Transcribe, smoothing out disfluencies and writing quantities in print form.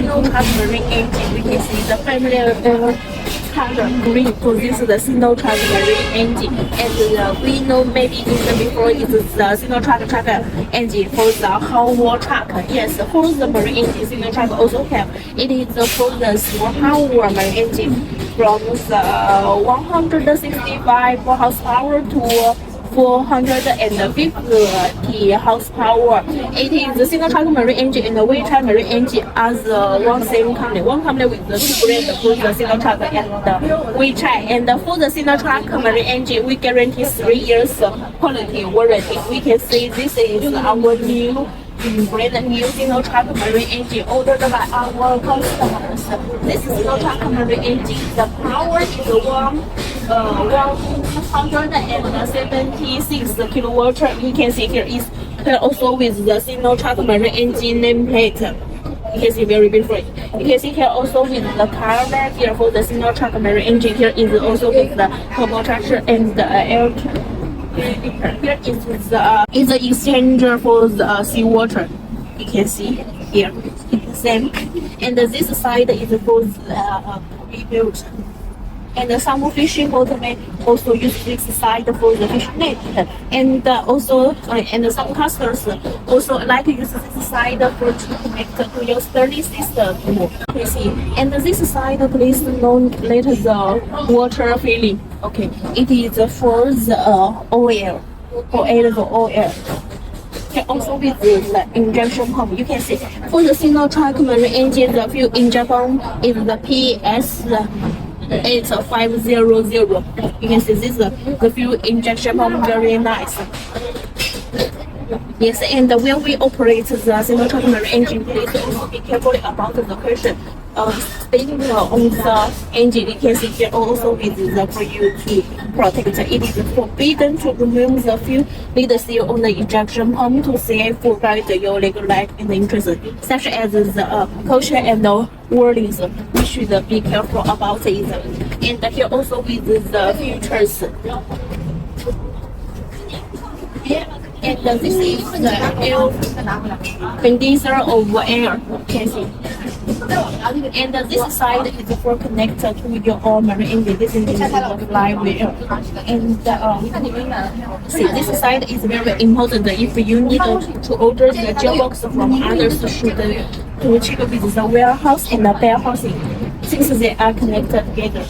Sinooutput marine engine. We can see the familiar color green. So this is the Sinooutput marine engine, and we know maybe even before it is the Sinooutput truck engine for the whole war truck. Yes, for the marine engine, Sinooutput also have. It is for the small power marine engine from the 165 horsepower to 450 horsepower. It is the Sinooutput marine engine and the winch marine engine as one same company. One company with the two brands for the Sinooutput and the winch. And for the Sinooutput marine engine, we guarantee 3 years quality warranty. We can see this is our new brand new Sinooutput marine engine ordered by our customers. This is Sinooutput marine engine. The power is 176 kilowatt. You can see here is also with the Sinooutput marine engine nameplate. You can see very beautiful. You can see here also with the car back here for the Sinooutput marine engine. Here is also with the turbocharger and the air. Here is the exchanger for the seawater. You can see here it's the same. And this side is for the rebuild. And some fishing boat may also use this side for the fish net. And also, and some customers also like to use this side for to connect to your sturdy system. You see, and this side please don't let the water filling. Okay, it is for the oil, for add the oil. Can also with the injection pump. You can see for the Sinooutput marine engine, the fuel injection pump is the PS 8500. You can see this the fuel injection pump, very nice. Yes, and when we operate the Sinooutput marine engine, please also be careful about the question. Staying on the engine, you can see here also with the for you to protect. It is forbidden to remove the fuel lead seal on the injection pump to safeguard your legal life and interest, such as the caution and the warnings. We should be careful about it. And here also with the features. And this is the air condenser of air. You can see. And this side is for connector to your marine engine. This is the flywheel. And see, this side is very important. If you need to order the gearbox from others, should to check with the warehouse and the warehousing, since they are connected together.